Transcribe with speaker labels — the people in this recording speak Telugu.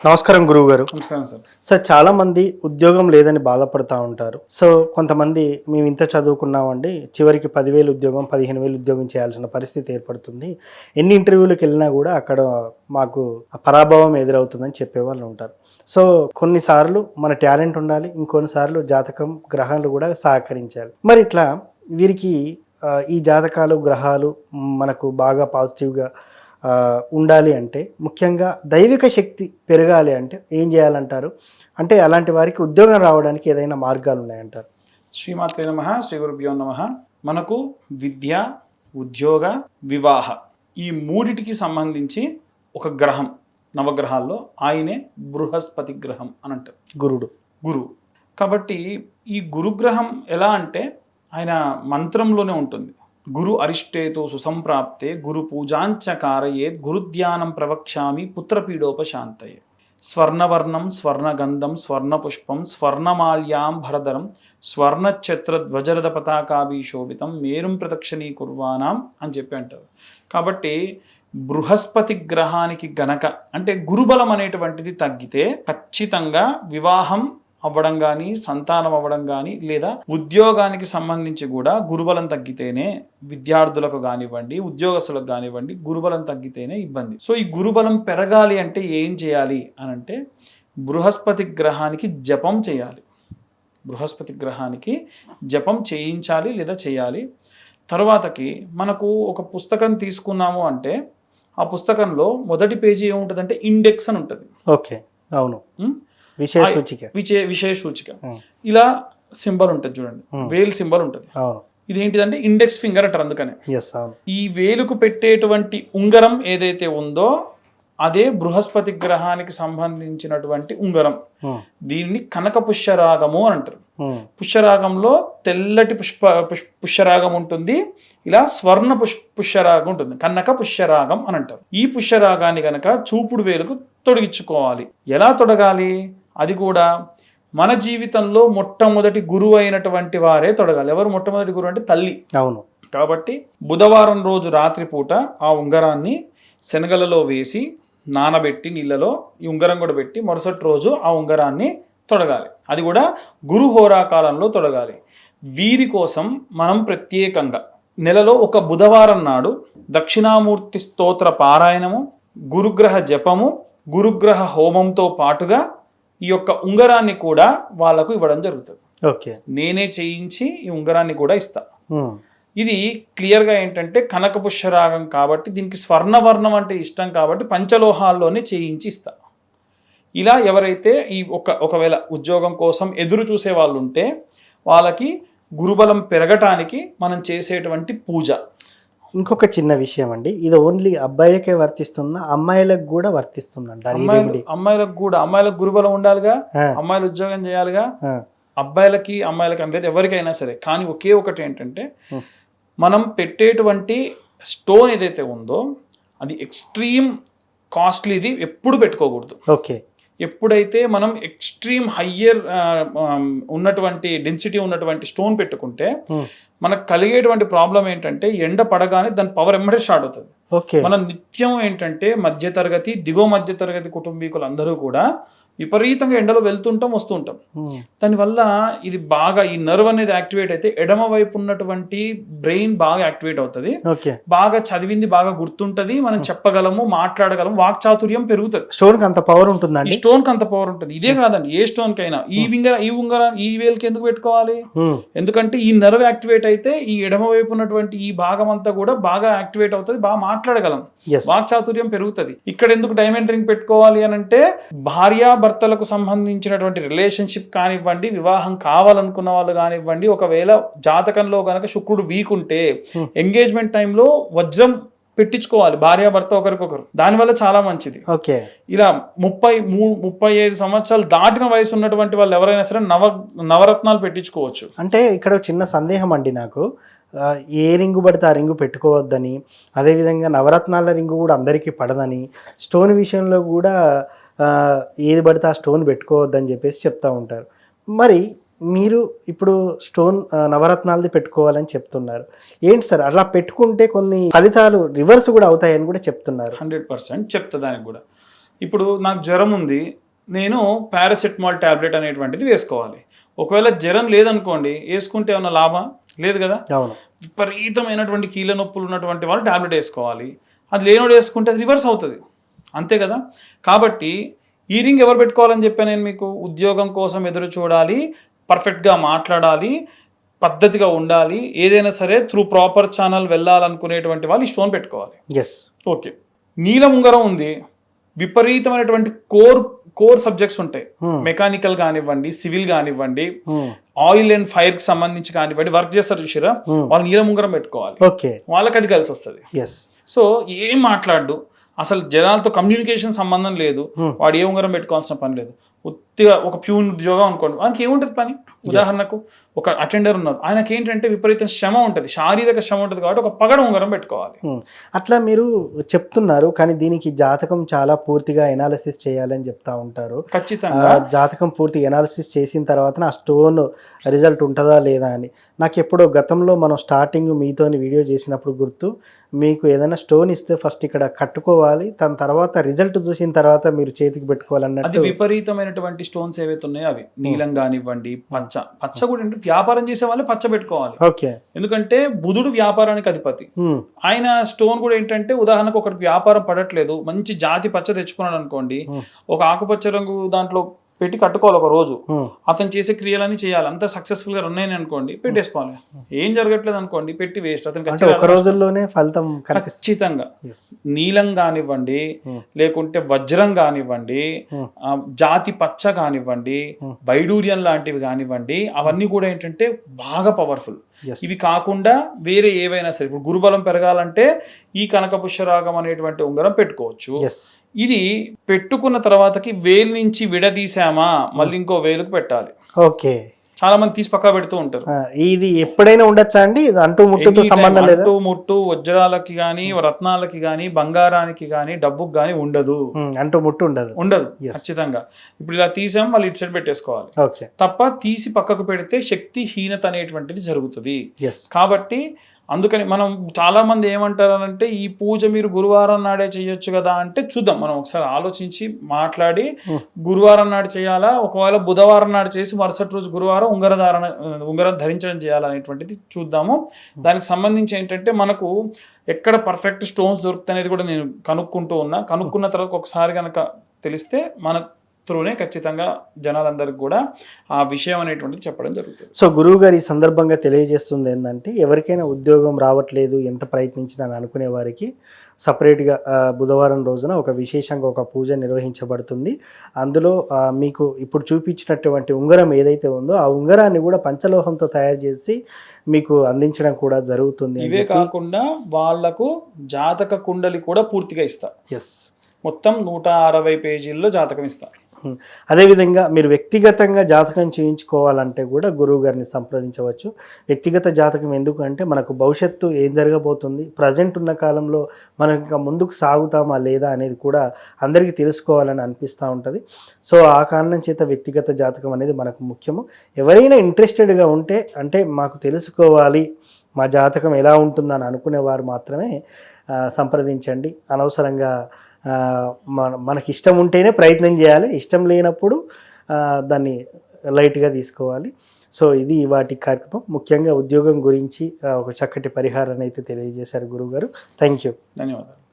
Speaker 1: నమస్కారం గురువు గారు.
Speaker 2: నమస్కారం సార్.
Speaker 1: సార్ చాలా మంది ఉద్యోగం లేదని బాధపడతా ఉంటారు. సో కొంతమంది మేము ఇంత చదువుకున్నామండి, చివరికి 10,000 ఉద్యోగం 15,000 ఉద్యోగం చేయాల్సిన పరిస్థితి ఏర్పడుతుంది. ఎన్ని ఇంటర్వ్యూలకు వెళ్ళినా కూడా అక్కడ మాకు పరాభవం ఎదురవుతుందని చెప్పేవాళ్ళు ఉంటారు. సో కొన్నిసార్లు మన టాలెంట్ ఉండాలి, ఇంకొన్నిసార్లు జాతకం గ్రహాలు కూడా సహకరించాలి. మరి ఇట్లా వీరికి ఈ జాతకాలు గ్రహాలు మనకు బాగా పాజిటివ్గా ఉండాలి అంటే, ముఖ్యంగా దైవిక శక్తి పెరగాలి అంటే ఏం చేయాలంటారు? అంటే అలాంటి వారికి ఉద్యోగం రావడానికి ఏదైనా మార్గాలు ఉన్నాయంటారు?
Speaker 2: శ్రీమాత్రే నమః, శ్రీ గురుభ్యో నమః. మనకు విద్య, ఉద్యోగ, వివాహ ఈ మూడిటికి సంబంధించి ఒక గ్రహం నవగ్రహాల్లో ఆయనే బృహస్పతి గ్రహం అని అంటారు. గురువు. కాబట్టి ఈ గురుగ్రహం ఎలా అంటే ఆయన మంత్రంలోనే ఉంటుంది. గురు అరిష్టేతో సుసంప్రాప్తే గురు పూజాంచ కారయేత్ గురుధ్యానం ప్రవక్ష్యామి పుత్రపీడోపశాంతయే. స్వర్ణవర్ణం స్వర్ణగంధం స్వర్ణపుష్పం స్వర్ణమాల్యాం భరధరం స్వర్ణఛత్రధ్వజరథ పతాకాభిశోభితం మేరుం ప్రదక్షిణీకుర్వాణం అని చెప్పి అంటారు. కాబట్టి బృహస్పతి గ్రహానికి గనక అంటే గురుబలం అనేటువంటిది తగ్గితే ఖచ్చితంగా వివాహం అవ్వడం కానీ, సంతానం అవ్వడం కానీ, లేదా ఉద్యోగానికి సంబంధించి కూడా గురుబలం తగ్గితేనే విద్యార్థులకు కానివ్వండి, ఉద్యోగస్తులకు కానివ్వండి, గురుబలం తగ్గితేనే ఇబ్బంది. సో ఈ గురుబలం పెరగాలి అంటే ఏం చేయాలి అని అంటే బృహస్పతి గ్రహానికి జపం చేయాలి. బృహస్పతి గ్రహానికి జపం చేయించాలి లేదా చేయాలి. తర్వాతకి మనకు ఒక పుస్తకం తీసుకున్నాము అంటే ఆ పుస్తకంలో మొదటి పేజీ ఏముంటుందంటే ఇండెక్స్ అని ఉంటుంది.
Speaker 1: ఓకే, అవును, విషయ సూచిక. ఇలా సింబల్ ఉంటుంది చూడండి, వేల్ సింబల్ ఉంటుంది. ఇది ఏంటిదంటే ఇండెక్స్ ఫింగర్ అంటారు. అందుకనే ఈ వేలుకు పెట్టేటువంటి ఉంగరం ఏదైతే ఉందో అదే బృహస్పతి గ్రహానికి సంబంధించినటువంటి ఉంగరం. దీన్ని కనక పుష్యరాగము అని అంటారు. పుష్యరాగంలో తెల్లటి పుష్యరాగం ఉంటుంది, ఇలా స్వర్ణ పుష్యరాగం ఉంటుంది. కనక పుష్యరాగం అని అంటారు. ఈ పుష్యరాగాన్ని గనక చూపుడు వేలుకు తొడిగించుకోవాలి. ఎలా తొడగాలి? అది కూడా మన జీవితంలో మొట్టమొదటి గురువు అయినటువంటి వారే తొడగాలి. ఎవరు మొట్టమొదటి గురువు అంటే తల్లి. అవును.
Speaker 2: కాబట్టి బుధవారం రోజు రాత్రిపూట ఆ ఉంగరాన్ని శనగలలో వేసి నానబెట్టి నీళ్ళలో ఈ ఉంగరం కూడా పెట్టి మరుసటి రోజు ఆ ఉంగరాన్ని తొడగాలి. అది కూడా గురు హోరాకాలంలో తొడగాలి. వీరి కోసం మనం ప్రత్యేకంగా నెలలో ఒక బుధవారం నాడు దక్షిణామూర్తి స్తోత్ర పారాయణము, గురుగ్రహ జపము, గురుగ్రహ హోమంతో పాటుగా ఈ యొక్క ఉంగరాన్ని కూడా వాళ్ళకు ఇవ్వడం జరుగుతుంది.
Speaker 1: ఓకే,
Speaker 2: నేనే చేయించి ఈ ఉంగరాన్ని కూడా ఇస్తా. ఇది క్లియర్గా ఏంటంటే కనక పుష్యరాగం కాబట్టి దీనికి స్వర్ణవర్ణం అంటే ఇష్టం కాబట్టి పంచలోహాల్లోనే చేయించి ఇస్తా. ఇలా ఎవరైతే ఈ ఒకవేళ ఉద్యోగం కోసం ఎదురు చూసే వాళ్ళు ఉంటే వాళ్ళకి గురుబలం పెరగటానికి మనం చేసేటువంటి పూజ.
Speaker 1: ఇంకొక చిన్న విషయం అండి, ఇది ఓన్లీ అబ్బాయిలకే వర్తిస్తుందా, అమ్మాయిలకు కూడా వర్తిస్తుందంట?
Speaker 2: అమ్మాయిలకు గురుబలం ఉండాలిగా, అమ్మాయిలు ఉద్యోగం చేయాలిగా. అమ్మాయిలకి అనేది ఎవరికైనా సరే. కానీ ఒకే ఒకటి ఏంటంటే మనం పెట్టేటువంటి స్టోన్ ఏదైతే ఉందో అది ఎక్స్ట్రీమ్ కాస్ట్లీది ఎప్పుడు పెట్టుకోకూడదు.
Speaker 1: ఓకే,
Speaker 2: ఎప్పుడైతే మనం ఎక్స్ట్రీమ్ హయ్యర్ ఉన్నటువంటి డెన్సిటీ ఉన్నటువంటి స్టోన్ పెట్టుకుంటే మనకు కలిగేటువంటి ప్రాబ్లం ఏంటంటే ఎండ పడగానే దాని పవర్ ఎమ్మడే స్టార్ట్ అవుతుంది. మనం నిత్యం ఏంటంటే మధ్యతరగతి దిగువ మధ్యతరగతి కుటుంబీకులు అందరూ కూడా విపరీతంగా ఎండలో వెళ్తుంటాం వస్తుంటాం. దానివల్ల ఇది బాగా ఈ నర్వ్ అనేది యాక్టివేట్ అయితే ఎడమ వైపు ఉన్నటువంటి బ్రెయిన్ బాగా యాక్టివేట్ అవుతుంది. బాగా చదివింది బాగా గుర్తుంటది, మనం చెప్పగలము, మాట్లాడగలము, వాక్చాతుర్యం పెరుగుతుంది.
Speaker 1: స్టోన్ కి అంత పవర్ ఉంటుంది.
Speaker 2: స్టోన్ కి అంత పవర్ ఉంటుంది. ఇదే కాదండి, ఏ స్టోన్ కైనా. ఈ ఉంగరం ఈ వేలుకి ఎందుకు పెట్టుకోవాలి? ఎందుకంటే ఈ నర్వ్ యాక్టివేట్ అయితే ఈ ఎడమ వైపు ఉన్నటువంటి ఈ భాగం అంతా కూడా బాగా యాక్టివేట్ అవుతుంది, బాగా మాట్లాడగలం, వాక్చాతుర్యం పెరుగుతుంది. ఇక్కడ ఎందుకు డైమండ్ రింగ్ పెట్టుకోవాలి అని అంటే భర్తలకు సంబంధించినటువంటి రిలేషన్షిప్ కానివ్వండి, వివాహం కావాలనుకున్న వాళ్ళు కానివ్వండి, ఒకవేళ జాతకంలో గనక శుక్రుడు వీక్ ఉంటే ఎంగేజ్మెంట్ టైంలో వజ్రం పెట్టించుకోవాలి భార్యాభర్త ఒకరికొకరు. దానివల్ల చాలా మంచిది.
Speaker 1: ఓకే,
Speaker 2: ఇలా 35 సంవత్సరాలు దాటిన వయసు ఉన్నటువంటి వాళ్ళు ఎవరైనా సరే నవరత్నాలు పెట్టించుకోవచ్చు.
Speaker 1: అంటే ఇక్కడ చిన్న సందేహం అండి నాకు, ఏ రింగు పడితే ఆ రింగు పెట్టుకోవద్దని, అదేవిధంగా నవరత్నాల రింగు కూడా అందరికీ పడదని, స్టోన్ విషయంలో కూడా ఏది పడితే ఆ స్టోన్ పెట్టుకోవద్దని చెప్పేసి చెప్తా ఉంటారు. మరి మీరు ఇప్పుడు స్టోన్ నవరత్నాలది పెట్టుకోవాలని చెప్తున్నారు. ఏంటి సార్, అలా పెట్టుకుంటే కొన్ని ఫలితాలు రివర్స్ కూడా అవుతాయని కూడా చెప్తున్నారు.
Speaker 2: 100% చెప్తా. దానికి కూడా ఇప్పుడు నాకు జ్వరం ఉంది, నేను పారాసెటమాల్ టాబ్లెట్ అనేటువంటిది వేసుకోవాలి. ఒకవేళ జ్వరం లేదనుకోండి, వేసుకుంటే ఏమన్నా లాభం లేదు కదా. విపరీతమైనటువంటి కీళ్ళ నొప్పులు ఉన్నటువంటి వాళ్ళు టాబ్లెట్ వేసుకోవాలి. అది లేనోడు వేసుకుంటే అది రివర్స్ అవుతుంది, అంతే కదా. కాబట్టి ఈ రింగ్ ఎవరు పెట్టుకోవాలని చెప్పాను నేను మీకు? ఉద్యోగం కోసం ఎదురు చూడాలి, పర్ఫెక్ట్గా మాట్లాడాలి, పద్ధతిగా ఉండాలి, ఏదైనా సరే త్రూ ప్రాపర్ ఛానల్ వెళ్ళాలనుకునేటువంటి వాళ్ళు ఈ స్టోన్ పెట్టుకోవాలి. ఓకే, నీలం ఉంగరం ఉంది, విపరీతమైనటువంటి కోర్ సబ్జెక్ట్స్ ఉంటాయి, మెకానికల్ కానివ్వండి, సివిల్ కానివ్వండి, ఆయిల్ అండ్ ఫైర్ కి సంబంధించి కానివ్వండి, వర్క్ చేస్తారు చూసారా, వాళ్ళు నీలం ఉంగరం పెట్టుకోవాలి. వాళ్ళకి అది కలిసి వస్తుంది. సో ఏం మాట్లాడు, అసలు జనాలతో కమ్యూనికేషన్ సంబంధం లేదు, వాడు ఏ ఉంగరం పెట్టుకోవాల్సిన పని లేదు. ఉత్తిగా ఒక ప్యూన్ ఉద్యోగం అనుకోండి, వానికి ఏముంటుంది పని? ఉదాహరణకు ఒక అటెండర్ ఉన్నారు, ఆయనకి ఏంటంటే విపరీతం శ్రమ ఉంటుంది, శారీరక శ్రమ ఉంటుంది, కాబట్టి ఒక పగడ ఉంగరం పెట్టుకోవాలి.
Speaker 3: అట్లా మీరు చెప్తున్నారు, కానీ దీనికి జాతకం చాలా పూర్తిగా ఎనాలిసిస్ చేయాలని చెప్తా ఉంటారు.
Speaker 2: ఖచ్చితంగా
Speaker 3: జాతకం పూర్తిగా ఎనాలిసిస్ చేసిన తర్వాత ఆ స్టోన్ రిజల్ట్ ఉంటుందా లేదా అని. నాకు ఎప్పుడో గతంలో మనం స్టార్టింగ్ మీతోని వీడియో చేసినప్పుడు గుర్తు, మీకు ఏదైనా స్టోన్ ఇస్తే ఫస్ట్ ఇక్కడ కట్టుకోవాలి, దాని తర్వాత రిజల్ట్ చూసిన తర్వాత మీరు చేతికి పెట్టుకోవాలన్నట్టు.
Speaker 2: అది విపరీతమైనటువంటి స్టోన్స్ ఏవైతే ఉన్నాయో అవి నీలం కానివ్వండి, పచ్చ కూడా అంటే వ్యాపారం చేసే వాళ్ళే పచ్చ పెట్టుకోవాలి.
Speaker 3: ఓకే,
Speaker 2: ఎందుకంటే బుధుడు వ్యాపారానికి అధిపతి. ఆయన స్టోన్ కూడా ఏంటంటే, ఉదాహరణకు ఒకటి వ్యాపారం పడట్లేదు, మంచి జాతి పచ్చ తెచ్చుకున్నాడు అనుకోండి, ఒక ఆకుపచ్చ రంగు దాంట్లో పెట్టి కట్టుకోవాలి ఒక రోజు, అతను చేసే క్రియాలన్నీ చేయాలి, అంతా సక్సెస్ఫుల్ గా రన్ అయినాయి అనుకోండి పెట్టేసుకోవాలి. ఏం జరగట్లేదు అనుకోండి పెట్టి వేస్ట్. అతనికి
Speaker 3: ఒక రోజుల్లోనే ఫలితం
Speaker 2: ఖచ్చితంగా నీలం కానివ్వండి, లేకుంటే వజ్రం కానివ్వండి, జాతి పచ్చ కానివ్వండి, బైడూరియన్ లాంటివి కానివ్వండి, అవన్నీ కూడా ఏంటంటే బాగా పవర్ఫుల్. ఇవి కాకుండా వేరే ఏవైనా సరే, ఇప్పుడు గురుబలం పెరగాలంటే ఈ కనకపుష్యరాగం అనేటువంటి ఉంగరం పెట్టుకోవచ్చు. ఇది పెట్టుకున్న తర్వాతకి వేలు నుంచి విడదీసామా మళ్ళీ ఇంకో వేలుకు పెట్టాలి.
Speaker 3: ఓకే,
Speaker 2: చాలా మంది తీసి పక్కా పెడుతూ ఉంటారు.
Speaker 3: ఇది ఎప్పుడైనా ఉండొచ్చా అండి? అంటూ ముట్టుతో సంబంధం లేదు?
Speaker 2: అంటూ ముట్టు వజ్రాలకి గానీ, రత్నాలకి గానీ, బంగారానికి గానీ, డబ్బుకి గానీ ఉండదు.
Speaker 3: అంటూ ముట్టు ఉండదు
Speaker 2: ఖచ్చితంగా. ఇప్పుడు ఇలా తీసాం, మళ్ళీ ఇటు సైడ్ పెట్టేసుకోవాలి తప్ప, తీసి పక్కకు పెడితే శక్తిహీనత అనేటువంటిది జరుగుతుంది. కాబట్టి అందుకని మనం చాలా మంది ఏమంటారంటే, ఈ పూజ మీరు గురువారం నాడే చేయొచ్చు కదా అంటే, చూద్దాం మనం ఒకసారి ఆలోచించి మాట్లాడి, గురువారం నాడు చేయాలా, ఒకవేళ బుధవారం నాడు చేసి మరుసటి రోజు గురువారం ఉంగరం ధరించడం చేయాలనేటువంటిది చూద్దాము. దానికి సంబంధించి ఏంటంటే, మనకు ఎక్కడ పర్ఫెక్ట్ స్టోన్స్ దొరుకుతాయి అనేది కూడా నేను కనుక్కున్న తర్వాత ఒకసారి కనుక తెలిస్తే మన త్రూనే ఖచ్చితంగా జనాలందరికీ కూడా ఆ విషయం అనేటువంటిది చెప్పడం జరుగుతుంది.
Speaker 3: సో గురువు గారు ఈ సందర్భంగా తెలియజేస్తుంది ఏంటంటే, ఎవరికైనా ఉద్యోగం రావట్లేదు, ఎంత ప్రయత్నించినా అని అనుకునే వారికి సపరేట్గా బుధవారం రోజున ఒక విశేషంగా ఒక పూజ నిర్వహించబడుతుంది. అందులో మీకు ఇప్పుడు చూపించినటువంటి ఉంగరం ఏదైతే ఉందో ఆ ఉంగరాన్ని కూడా పంచలోహంతో తయారు చేసి మీకు అందించడం కూడా జరుగుతుంది.
Speaker 2: ఇవే కాకుండా వాళ్లకు జాతక కుండలి కూడా పూర్తిగా ఇస్తా. మొత్తం 160 పేజీల్లో జాతకం ఇస్తా.
Speaker 3: అదేవిధంగా మీరు వ్యక్తిగతంగా జాతకం చేయించుకోవాలంటే కూడా గురువు గారిని సంప్రదించవచ్చు. వ్యక్తిగత జాతకం ఎందుకు అంటే, మనకు భవిష్యత్తు ఏం జరగబోతుంది, ప్రజెంట్ ఉన్న కాలంలో మనం ఇంకా ముందుకు సాగుతామా లేదా అనేది కూడా అందరికీ తెలుసుకోవాలని అనిపిస్తూ ఉంటుంది. సో ఆ కారణం చేత వ్యక్తిగత జాతకం అనేది మనకు ముఖ్యము. ఎవరైనా ఇంట్రెస్టెడ్గా ఉంటే, అంటే మాకు తెలుసుకోవాలి మా జాతకం ఎలా ఉంటుందని అనుకునేవారు మాత్రమే సంప్రదించండి. అనవసరంగా మనకి ఇష్టం ఉంటేనే ప్రయత్నం చేయాలి, ఇష్టం లేనప్పుడు దాన్ని లైట్గా తీసుకోవాలి. సో ఇది వాటి కార్యక్రమం. ముఖ్యంగా ఉద్యోగం గురించి ఒక చక్కటి పరిహారాన్ని అయితే తెలియజేశారు గురువుగారు. Thank you.
Speaker 2: ధన్యవాదాలు.